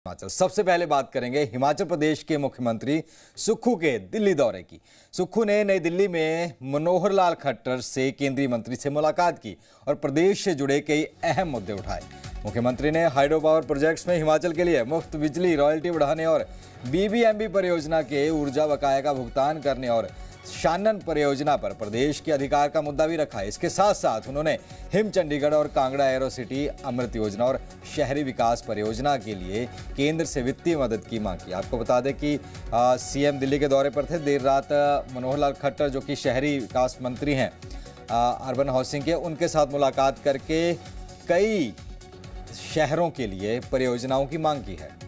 हिमाचल सबसे पहले बात करेंगे हिमाचल प्रदेश के मुख्यमंत्री सुक्खू के दिल्ली दौरे की। सुक्खू ने नई दिल्ली में मनोहर लाल खट्टर से केंद्रीय मंत्री से मुलाकात की और प्रदेश से जुड़े कई अहम मुद्दे उठाए। मुख्यमंत्री ने हाइड्रो पावर प्रोजेक्ट्स में हिमाचल के लिए मुफ्त बिजली रॉयल्टी बढ़ाने और बीबीएमबी परियोजना के ऊर्जा बकाया का भुगतान करने और शानन परियोजना पर प्रदेश के अधिकार का मुद्दा भी रखा। इसके साथ साथ उन्होंने हिम चंडीगढ़ और कांगड़ा एरो सिटी अमृत योजना और शहरी विकास परियोजना के लिए केंद्र से वित्तीय मदद की मांग की। आपको बता दें कि सीएम दिल्ली के दौरे पर थे। देर रात मनोहर लाल खट्टर जो कि शहरी विकास मंत्री हैं अर्बन हाउसिंग के, उनके साथ मुलाकात करके कई शहरों के लिए परियोजनाओं की मांग की है।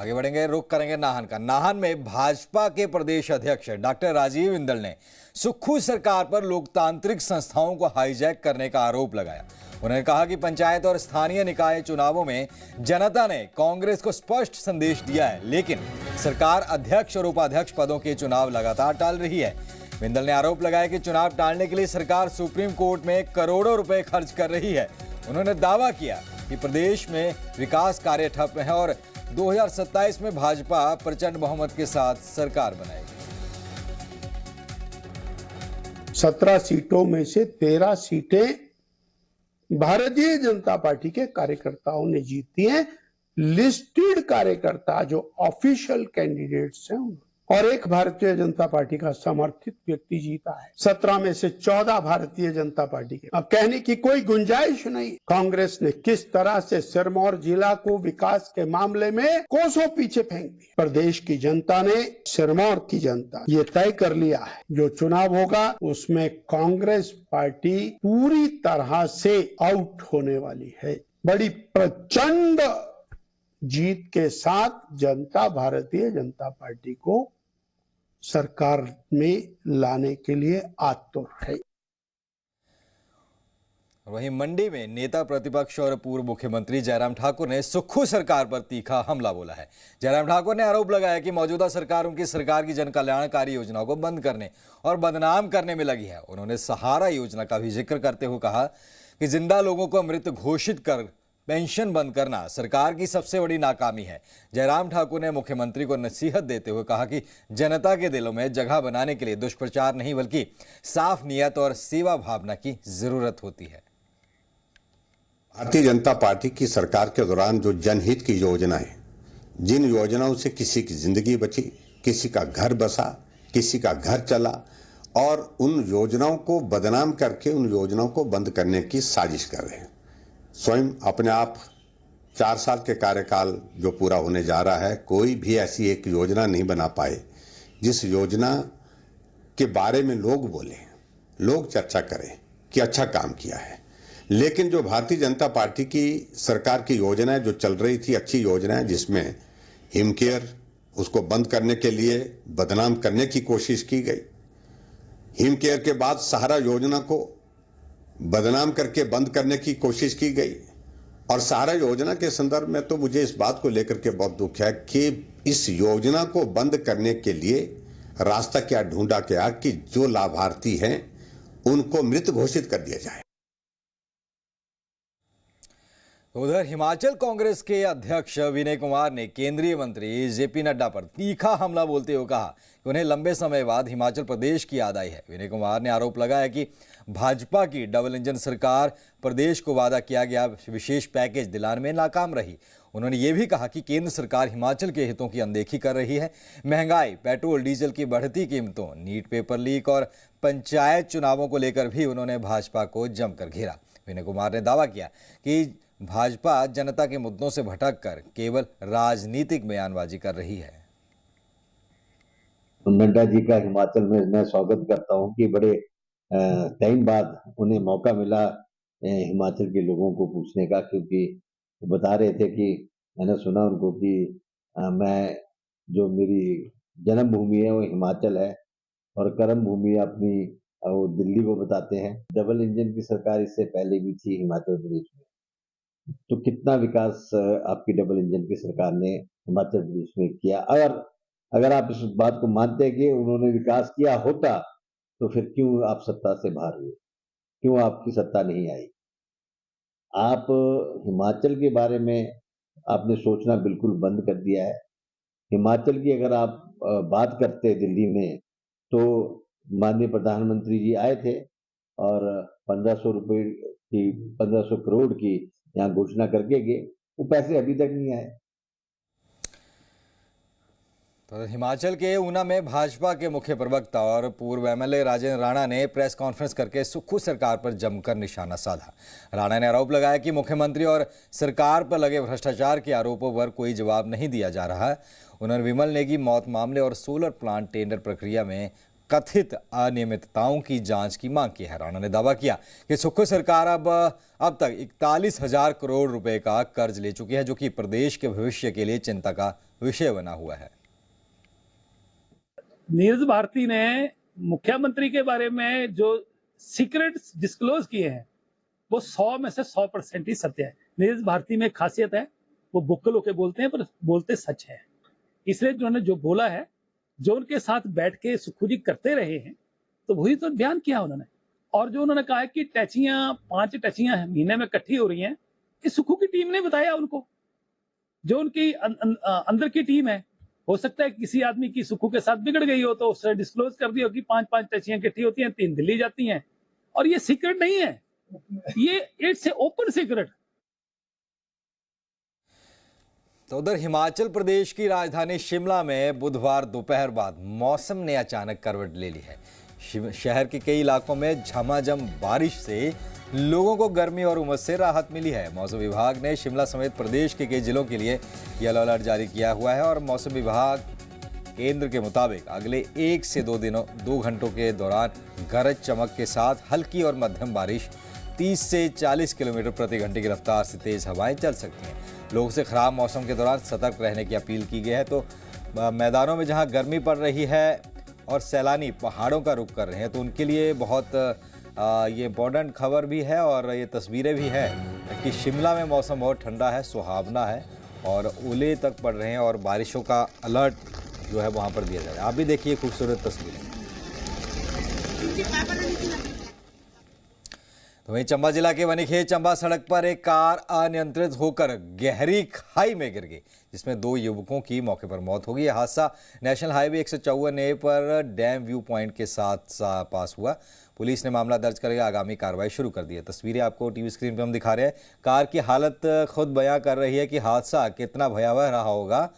आगे बढ़ेंगे, रुख करेंगे नाहन का। नाहन में भाजपा के प्रदेश अध्यक्ष डॉक्टर राजीव बिंदल ने सुक्खू सरकार पर लोकतांत्रिक संस्थाओं को हाईजैक करने का आरोप लगाया। उन्होंने कहा कि पंचायत और स्थानीय निकाय चुनावों में जनता ने कांग्रेस को स्पष्ट संदेश दिया है, लेकिन सरकार अध्यक्ष और उपाध्यक्ष पदों के चुनाव लगातार टाल रही है। बिंदल ने आरोप लगाया कि चुनाव टालने के लिए सरकार सुप्रीम कोर्ट में करोड़ों रुपए खर्च कर रही है। उन्होंने दावा किया कि प्रदेश में विकास कार्य ठप है और 2027 में भाजपा प्रचंड बहुमत के साथ सरकार बनाएगी। 17 सीटों में से 13 सीटें भारतीय जनता पार्टी के कार्यकर्ताओं ने जीती हैं। लिस्टेड कार्यकर्ता जो ऑफिशियल कैंडिडेट्स हैं और एक भारतीय जनता पार्टी का समर्थित व्यक्ति जीता है। 17 में से 14 भारतीय जनता पार्टी के। अब कहने की कोई गुंजाइश नहीं। कांग्रेस ने किस तरह से सिरमौर जिला को विकास के मामले में कोसों पीछे फेंक दिया। प्रदेश की जनता ने, सिरमौर की जनता ये तय कर लिया है, जो चुनाव होगा उसमें कांग्रेस पार्टी पूरी तरह से आउट होने वाली है। बड़ी प्रचंड जीत के साथ जनता भारतीय जनता पार्टी को सरकार में लाने के लिए आतुर है। वहीं मंडी में नेता प्रतिपक्ष और पूर्व मुख्यमंत्री जयराम ठाकुर ने सुक्खू सरकार पर तीखा हमला बोला है। जयराम ठाकुर ने आरोप लगाया कि मौजूदा सरकार उनकी सरकार की जन कल्याणकारी योजनाओं को बंद करने और बदनाम करने में लगी है। उन्होंने सहारा योजना का भी जिक्र करते हुए कहा कि जिंदा लोगों को मृत घोषित कर पेंशन बंद करना सरकार की सबसे बड़ी नाकामी है। जयराम ठाकुर ने मुख्यमंत्री को नसीहत देते हुए कहा कि जनता के दिलों में जगह बनाने के लिए दुष्प्रचार नहीं बल्कि साफ नियत और सेवा भावना की जरूरत होती है। भारतीय जनता पार्टी की सरकार के दौरान जो जनहित की योजना है, जिन योजनाओं से किसी की जिंदगी बची, किसी का घर बसा, किसी का घर चला, और उन योजनाओं को बदनाम करके उन योजनाओं को बंद करने की साजिश कर रहे हैं। स्वयं अपने आप 4 साल के कार्यकाल जो पूरा होने जा रहा है, कोई भी ऐसी एक योजना नहीं बना पाए जिस योजना के बारे में लोग बोले, लोग चर्चा करें कि अच्छा काम किया है। लेकिन जो भारतीय जनता पार्टी की सरकार की योजनाएं जो चल रही थी, अच्छी योजनाएं, जिसमें हिम केयर, उसको बंद करने के लिए बदनाम करने की कोशिश की गई। हिम केयर के बाद सहारा योजना को बदनाम करके बंद करने की कोशिश की गई। और सहारा योजना के संदर्भ में तो मुझे इस बात को लेकर के बहुत दुख है कि इस योजना को बंद करने के लिए रास्ता क्या ढूंढा गया कि जो लाभार्थी हैं उनको मृत घोषित कर दिया जाए। उधर हिमाचल कांग्रेस के अध्यक्ष विनय कुमार ने केंद्रीय मंत्री जेपी नड्डा पर तीखा हमला बोलते हुए कहा कि उन्हें लंबे समय बाद हिमाचल प्रदेश की याद आई है। विनय कुमार ने आरोप लगाया कि भाजपा की डबल इंजन सरकार प्रदेश को वादा किया गया विशेष पैकेज दिलाने में नाकाम रही। उन्होंने ये भी कहा कि केंद्र सरकार हिमाचल के हितों की अनदेखी कर रही है। महंगाई, पेट्रोल डीजल की बढ़ती कीमतों, नीट पेपर लीक और पंचायत चुनावों को लेकर भी उन्होंने भाजपा को जमकर घेरा। विनय कुमार ने दावा किया कि भाजपा जनता के मुद्दों से भटक कर केवल राजनीतिक बयानबाजी कर रही है। नड्डा जी का हिमाचल में मैं स्वागत करता हूं कि बड़े टाइम बाद उन्हें मौका मिला हिमाचल के लोगों को पूछने का, क्योंकि वो बता रहे थे कि मैंने सुना उनको कि मैं, जो मेरी जन्म भूमि है वो हिमाचल है और कर्म भूमि अपनी वो दिल्ली को बताते हैं। डबल इंजन की सरकार इससे पहले भी थी हिमाचल प्रदेश में, तो कितना विकास आपकी डबल इंजन की सरकार ने हिमाचल प्रदेश में किया। अगर आप इस बात को मानते हैं कि उन्होंने विकास किया होता तो फिर क्यों आप सत्ता से बाहर हुए। क्यों आपकी सत्ता नहीं आई? आप हिमाचल के बारे में आपने सोचना बिल्कुल बंद कर दिया है। हिमाचल की अगर आप बात करते दिल्ली में, तो माननीय प्रधानमंत्री जी आए थे और 1500 करोड़ की यहाँ घोषणा करके गए। वो पैसे अभी तक नहीं आए। तो हिमाचल के ऊना में भाजपा के मुख्य प्रवक्ता और पूर्व एमएलए राजेंद्र राणा ने प्रेस कॉन्फ्रेंस करके सुक्खू सरकार पर जमकर निशाना साधा। राणा ने आरोप लगाया कि मुख्यमंत्री और सरकार पर लगे भ्रष्टाचार के आरोपों पर कोई जवाब नहीं दिया जा रहा है। उन्होंने विमल नेगी मौत मामले और सोलर प्लांट टेंडर प्रक्रिया में कथित अनियमितताओं की जांच की मांग की है। राणा ने दावा किया कि सुक्खू सरकार अब तक 41,000 करोड़ रुपए का कर्ज ले चुकी है, जो कि प्रदेश के भविष्य के लिए चिंता का विषय बना हुआ है। नीरज भारती ने मुख्यमंत्री के बारे में जो सीक्रेट्स डिस्क्लोज किए हैं वो 100 में से 100% ही सत्य है। नीरज भारती में खासियत है, वो बुक्कल होके बोलते हैं पर बोलते सच है। इसलिए उन्होंने जो बोला है, जो उनके साथ बैठ के सुक्खू जी करते रहे हैं, तो वही तो बयान किया उन्होंने। और जो उन्होंने कहा है कि 5 टचियां महीने में इकट्ठी हो रही हैं, ये सुक्खू की टीम ने बताया उनको। जो उनकी अंदर की टीम है, हो सकता है किसी आदमी की सुक्खू के साथ बिगड़ गई हो तो उसने डिस्क्लोज कर दिया हो कि 5 टचियां इकट्ठी होती हैं, 3 दिल्ली जाती हैं। और ये सीक्रेट नहीं है, ये इट्स ए ओपन सीक्रेट। तो उधर हिमाचल प्रदेश की राजधानी शिमला में बुधवार दोपहर बाद मौसम ने अचानक करवट ले ली है। शहर के कई इलाकों में झमाझम बारिश से लोगों को गर्मी और उमस से राहत मिली है। मौसम विभाग ने शिमला समेत प्रदेश के कई जिलों के लिए येलो अलर्ट जारी किया हुआ है और मौसम विभाग केंद्र के मुताबिक अगले 1 से 2 घंटों के दौरान गरज चमक के साथ हल्की और मध्यम बारिश, 30 से 40 किलोमीटर प्रति घंटे की रफ्तार से तेज हवाएं चल सकती हैं। लोगों से खराब मौसम के दौरान सतर्क रहने की अपील की गई है। तो मैदानों में जहां गर्मी पड़ रही है और सैलानी पहाड़ों का रुख कर रहे हैं, तो उनके लिए बहुत ये इम्पोर्टेंट खबर भी है और ये तस्वीरें भी हैं कि शिमला में मौसम बहुत ठंडा है, सुहावना है और ओले तक पड़ रहे हैं और बारिशों का अलर्ट जो है वहाँ पर दिया जा रहा है। आप भी देखिए खूबसूरत तस्वीरें। तो वहीं चंबा जिला के वनीखेत चंबा सड़क पर एक कार अनियंत्रित होकर गहरी खाई में गिर गई, जिसमें 2 युवकों की मौके पर मौत हो गई। यह हादसा नेशनल हाईवे 154A पर डैम व्यू पॉइंट के साथ पास हुआ। पुलिस ने मामला दर्ज करके आगामी कार्रवाई शुरू कर दी है। तस्वीरें आपको टीवी स्क्रीन पर हम दिखा रहे हैं। कार की हालत खुद बयां कर रही है कि हादसा कितना भयावह रहा होगा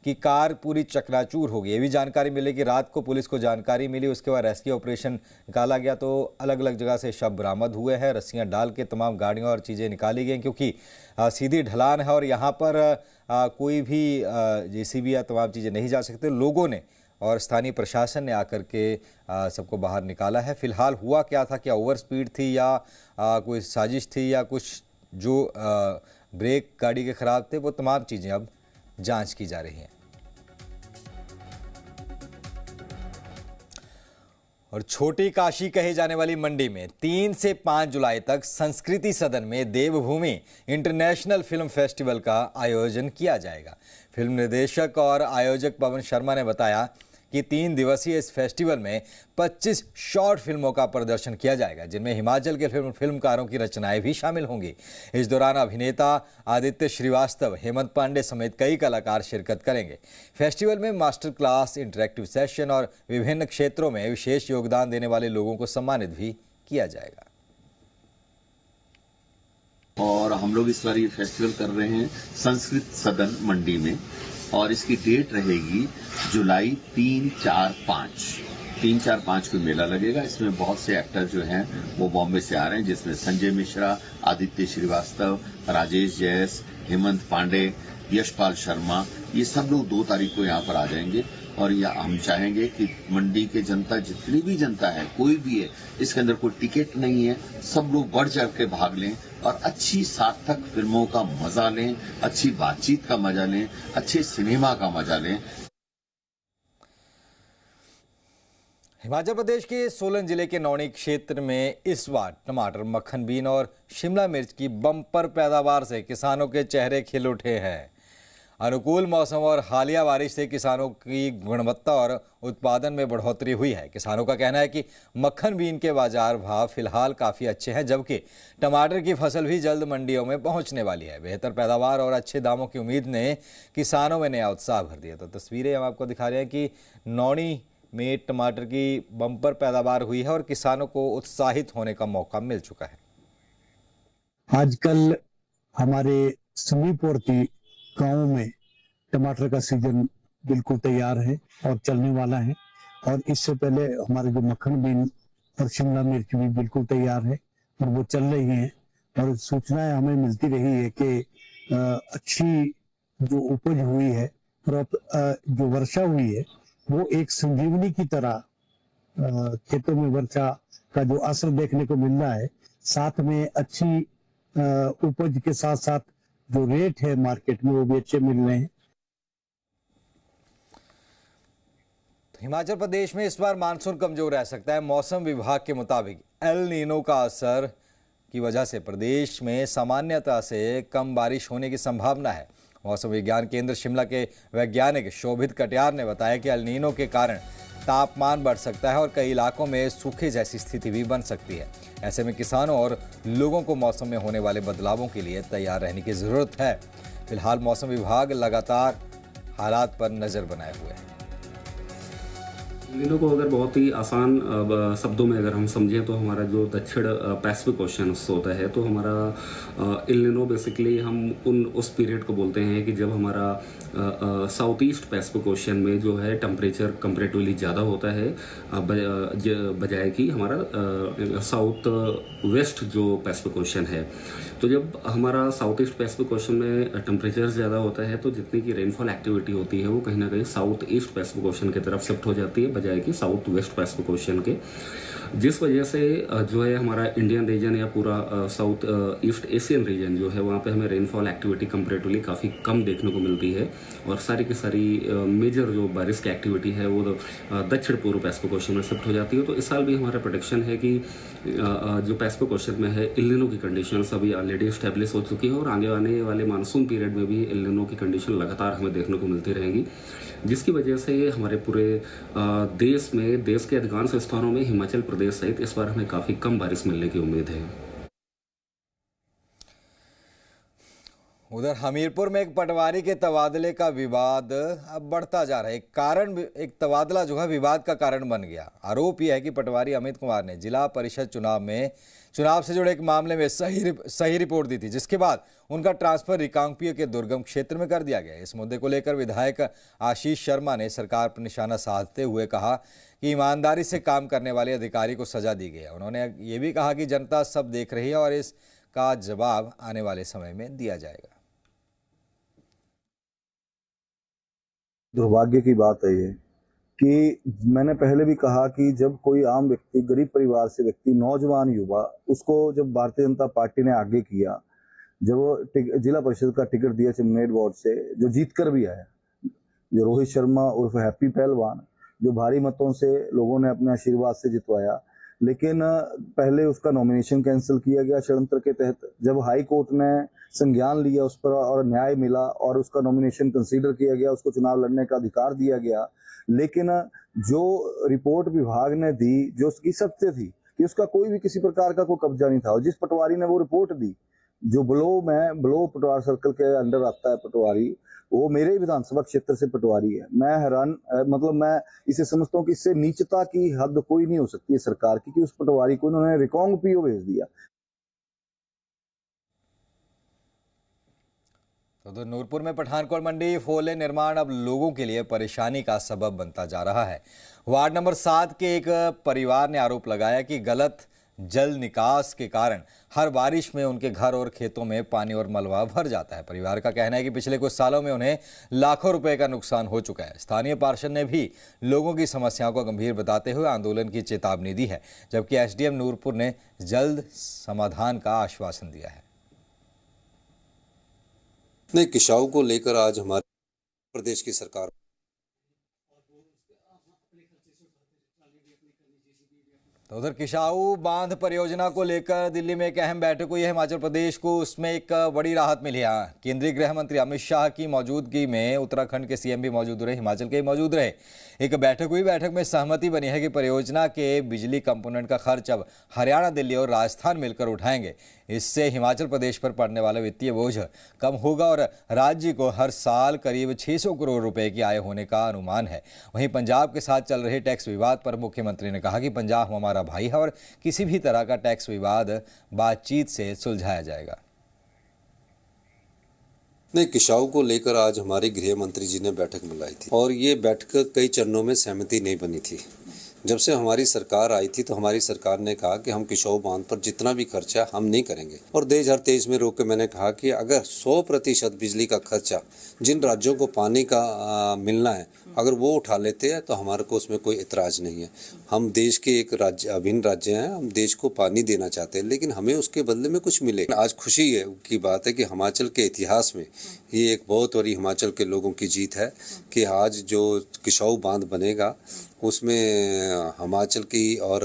कि कार पूरी चकनाचूर हो गई। ये भी जानकारी मिली कि रात को पुलिस को जानकारी मिली, उसके बाद रेस्क्यू ऑपरेशन निकाला गया तो अलग अलग जगह से शव बरामद हुए हैं। रस्सियां डाल के तमाम गाड़ियां और चीज़ें निकाली गई क्योंकि सीधी ढलान है और यहाँ पर कोई भी जेसीबी या तमाम चीज़ें नहीं जा सकते। लोगों ने और स्थानीय प्रशासन ने आकर के सबको बाहर निकाला है। फिलहाल हुआ क्या था, क्या ओवर स्पीड थी या कोई साजिश थी या कुछ जो ब्रेक गाड़ी के ख़राब थे, वो तमाम चीज़ें अब जांच की जा रही है। और छोटी काशी कही जाने वाली मंडी में 3 से 5 जुलाई तक संस्कृति सदन में देवभूमि इंटरनेशनल फिल्म फेस्टिवल का आयोजन किया जाएगा। फिल्म निर्देशक और आयोजक पवन शर्मा ने बताया कि 3 दिवसीय इस फेस्टिवल में 25 शॉर्ट फिल्मों का प्रदर्शन किया जाएगा, जिनमें हिमाचल के फिल्मकारों की रचनाएं भी शामिल होंगी। इस दौरान अभिनेता आदित्य श्रीवास्तव, हेमंत पांडे समेत कई कलाकार शिरकत करेंगे। फेस्टिवल में मास्टर क्लास, इंटरैक्टिव सेशन और विभिन्न क्षेत्रों में विशेष योगदान देने वाले लोगों को सम्मानित भी किया जाएगा। और हम लोग इस बार ये फेस्टिवल कर रहे हैं संस्कृत सदन मंडी में और इसकी डेट रहेगी जुलाई 3, 4, 5 को मेला लगेगा। इसमें बहुत से एक्टर जो हैं वो बॉम्बे से आ रहे हैं, जिसमें संजय मिश्रा, आदित्य श्रीवास्तव, राजेश जैस, हेमंत पांडे, यशपाल शर्मा, ये सब लोग 2 तारीख को यहाँ पर आ जाएंगे। और यह हम चाहेंगे कि मंडी के जनता, जितनी भी जनता है, कोई भी है, इसके अंदर कोई टिकट नहीं है, सब लोग बढ़ चढ़ के भाग लें और अच्छी सार्थक फिल्मों का मजा लें, अच्छी बातचीत का मजा लें, अच्छे सिनेमा का मजा लें। हिमाचल प्रदेश के सोलन जिले के नौणी क्षेत्र में इस बार टमाटर, मक्खन बीन और शिमला मिर्च की बम्पर पैदावार से किसानों के चेहरे खिल उठे हैं। अनुकूल मौसम और हालिया बारिश से किसानों की गुणवत्ता और उत्पादन में बढ़ोतरी हुई है। किसानों का कहना है कि मक्खन बीन के बाजार भाव फिलहाल काफ़ी अच्छे हैं, जबकि टमाटर की फसल भी जल्द मंडियों में पहुंचने वाली है। बेहतर पैदावार और अच्छे दामों की उम्मीद ने किसानों में नया उत्साह भर दिया। तो तस्वीरें हम आपको दिखा रहे हैं कि नौणी में टमाटर की बम्पर पैदावार हुई है और किसानों को उत्साहित होने का मौका मिल चुका है। आजकल हमारे समीपवर्ती गांवों में टमाटर का सीजन बिल्कुल तैयार है और चलने वाला है, और इससे पहले हमारे जो मक्खन बीन और शिमला मिर्च भी बिल्कुल तैयार है और वो चल रही हैं। और सूचनाएं हमें मिलती रही है कि अच्छी जो उपज हुई है और अब जो वर्षा हुई है वो एक संजीवनी की तरह खेतों में वर्षा का जो असर देखने को मिल रहा है, साथ में अच्छी उपज के साथ साथ जो रेट है मार्केट में वो भी अच्छे मिल रहे हैं। हिमाचल प्रदेश में इस बार मानसून कमजोर रह सकता है। मौसम विभाग के मुताबिक एल नीनो का असर की वजह से प्रदेश में सामान्यता से कम बारिश होने की संभावना है। मौसम विज्ञान केंद्र शिमला के वैज्ञानिक शोभित कटियार ने बताया कि एल नीनो के कारण तापमान बढ़ सकता है और कई इलाकों में सूखे जैसी स्थिति भी बन सकती है। ऐसे में किसानों और लोगों को मौसम में होने वाले बदलावों के लिए तैयार रहने की जरूरत है। फिलहाल मौसम विभाग लगातार हालात पर नजर बनाए हुए है। नीनो को अगर बहुत ही आसान शब्दों में अगर हम समझें तो हमारा जो दक्षिण पैसिफिक ओशन होता है, तो हमारा इल नीनो बेसिकली हम उस पीरियड को बोलते हैं कि जब हमारा साउथ ईस्ट पैसिफिक ओशन में जो है टेम्परेचर कंपैरेटिवली ज़्यादा होता है बजाय कि हमारा साउथ वेस्ट जो पैसिफिक ओशन है। तो जब हमारा साउथ ईस्ट पैसिफिक ओशन में टेम्परेचर ज़्यादा होता है तो जितनी की रेनफॉल एक्टिविटी होती है वो कहीं ना कहीं साउथ ईस्ट पैसिफिक ओशन की तरफ शिफ्ट हो जाती है बजाय कि साउथ वेस्ट पैसिफिक ओशन के, जिस वजह से जो है हमारा इंडियन रीजन या पूरा साउथ ईस्ट एशियन रीजन जो है वहाँ पे हमें रेनफॉल एक्टिविटी कंपैरेटिवली काफ़ी कम देखने को मिलती है और सारी की सारी मेजर जो बारिश की एक्टिविटी है वो दक्षिण पूर्व पैसिफिक ओशन में शिफ्ट हो जाती है। तो इस साल भी हमारा प्रेडिक्शन है कि जो पैसिफिक ओशन में है इल नीनो की कंडीशन अभी ऑलरेडी स्टेब्लिश हो चुकी है और आगे आने वाले मानसून पीरियड में भी इल नीनो की कंडीशन लगातार हमें देखने को मिलती रहेंगी, जिसकी वजह से हमारे पूरे देश में देश के अधिकांश स्थानों में हिमाचल प्रदेश सहित इस बार हमें काफ़ी कम बारिश मिलने की उम्मीद है। उधर हमीरपुर में एक पटवारी के तबादले का विवाद अब बढ़ता जा रहा है। एक तबादला जो है विवाद का कारण बन गया। आरोप यह है कि पटवारी अमित कुमार ने जिला परिषद चुनाव से जुड़े एक मामले में सही रिपोर्ट दी थी, जिसके बाद उनका ट्रांसफर रिकांगपिओ के दुर्गम क्षेत्र में कर दिया गया। इस मुद्दे को लेकर विधायक आशीष शर्मा ने सरकार पर निशाना साधते हुए कहा कि ईमानदारी से काम करने वाले अधिकारी को सजा दी गई है। उन्होंने ये भी कहा कि जनता सब देख रही है और इसका जवाब आने वाले समय में दिया जाएगा। दुर्भाग्य की बात है ये कि मैंने पहले भी कहा कि जब कोई आम व्यक्ति, गरीब परिवार से व्यक्ति, नौजवान युवा, उसको जब भारतीय जनता पार्टी ने आगे किया, जब वो जिला परिषद का टिकट दिया चिमनेर वार्ड से, जो जीत कर भी आया, जो रोहित शर्मा उर्फ हैप्पी पहलवान, जो भारी मतों से लोगों ने अपने आशीर्वाद से जितवाया, लेकिन पहले उसका नॉमिनेशन कैंसिल किया गया षड्यंत्र के तहत। जब हाई कोर्ट ने संज्ञान लिया उस पर और न्याय मिला और उसका नॉमिनेशन कंसीडर किया गया, उसको चुनाव लड़ने का अधिकार दिया गया, लेकिन जो रिपोर्ट विभाग ने दी जो उसकी सत्य थी कि उसका कोई भी किसी प्रकार का कोई कब्जा नहीं था, और जिस पटवारी ने वो रिपोर्ट दी, जो ब्लो पटवार सर्कल के अंडर आता है पटवारी, वो मेरे विधानसभा क्षेत्र से पटवारी है। मैं हैरान, मतलब मैं इसे समझता हूँ कि इससे नीचता की हद कोई नहीं हो सकती है सरकार की कि उस पटवारी को उन्होंने रिकांगपिओ भेज दिया। तो नूरपुर में पठानकोट मंडी फोले निर्माण अब लोगों के लिए परेशानी का सबब बनता जा रहा है। वार्ड नंबर 7 के एक परिवार ने आरोप लगाया कि गलत जल निकास के कारण हर बारिश में उनके घर और खेतों में पानी और मलबा भर जाता है। परिवार का कहना है कि पिछले कुछ सालों में उन्हें लाखों रुपए का नुकसान हो चुका है। स्थानीय पार्षद ने भी लोगों की समस्याओं को गंभीर बताते हुए आंदोलन की चेतावनी दी है, जबकि एसडीएम नूरपुर ने जल्द समाधान का आश्वासन दिया है। किसाऊ को लेकर आज हमारे प्रदेश की सरकार तो उधर किसाऊ बांध परियोजना को लेकर दिल्ली में एक अहम बैठक हुई है हिमाचल प्रदेश को, उसमें एक बड़ी राहत मिली है। केंद्रीय गृह मंत्री अमित शाह की मौजूदगी में उत्तराखंड के सीएम भी मौजूद रहे, हिमाचल के मौजूद रहे। एक बैठक हुई, बैठक में सहमति बनी है कि परियोजना के बिजली कंपोनेंट का खर्च अब हरियाणा, दिल्ली और राजस्थान मिलकर उठाएंगे। इससे हिमाचल प्रदेश पर पड़ने वाला वित्तीय बोझ कम होगा और राज्य को हर साल करीब 600 करोड़ रुपए की आय होने का अनुमान है। वहीं पंजाब के साथ चल रहे टैक्स विवाद पर मुख्यमंत्री ने कहा कि पंजाब हमारा भाई है और किसी भी तरह का टैक्स विवाद बातचीत से सुलझाया जाएगा। नहीं, किसाऊ को लेकर आज हमारे गृह मंत्री जी ने बैठक बुलाई थी और ये बैठक कई चरणों में सहमति नहीं बनी थी। जब से हमारी सरकार आई थी तो हमारी सरकार ने कहा कि हम किसाऊ बांध पर जितना भी खर्चा हम नहीं करेंगे और 2023 में रोक के मैंने कहा कि अगर 100% बिजली का खर्चा जिन राज्यों को पानी का मिलना है अगर वो उठा लेते हैं तो हमारे को उसमें कोई इतराज़ नहीं है। हम देश के एक राज्य, अभिन्न राज्य हैं, हम देश को पानी देना चाहते हैं लेकिन हमें उसके बदले में कुछ मिले। आज खुशी है की बात है कि हिमाचल के इतिहास में ये एक बहुत बड़ी हिमाचल के लोगों की जीत है कि आज जो किसाऊ बांध बनेगा उसमें हिमाचल की और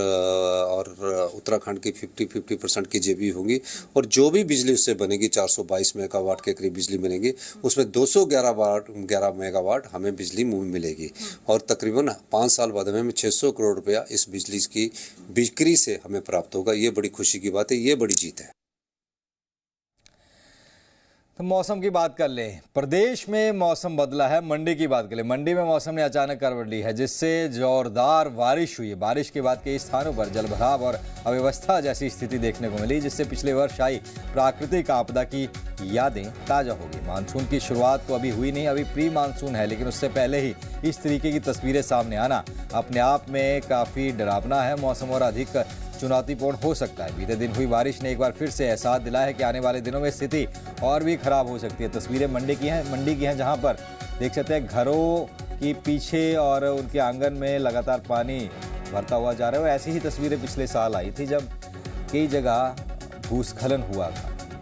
उत्तराखंड की 50% की जेबी होंगी और जो भी बिजली उससे बनेगी 422 मेगावाट के करीब बिजली बनेगी, उसमें 211 मेगावाट हमें बिजली मिलेगी और तकरीबन 5 साल बाद हमें 600 करोड़ रुपया इस बिजली की बिक्री से हमें प्राप्त होगा। ये बड़ी खुशी की बात है, ये बड़ी जीत है। तो मौसम की बात कर ले, प्रदेश में मौसम बदला है। मंडी की बात कर ले, मंडी में मौसम ने अचानक करवट ली है जिससे जोरदार बारिश हुई है। बारिश के बाद कई स्थानों पर जलभराव और अव्यवस्था जैसी स्थिति देखने को मिली जिससे पिछले वर्ष आई प्राकृतिक आपदा की यादें ताज़ा हो गई। मानसून की शुरुआत तो अभी हुई नहीं, अभी प्री मानसून है, लेकिन उससे पहले ही इस तरीके की तस्वीरें सामने आना अपने आप में काफ़ी डरावना है। मौसम और अधिक चुनौतीपूर्ण हो सकता है। बीते दिन हुई बारिश ने एक बार फिर से एहसास दिलाया है कि आने वाले दिनों में स्थिति और भी खराब हो सकती है। तस्वीरें मंडी की हैं जहां पर देख सकते हैं घरों की पीछे और उनके आंगन में लगातार पानी भरता हुआ जा रहा है। ऐसी ही तस्वीरें पिछले साल आई थी जब कई जगह भूस्खलन हुआ था।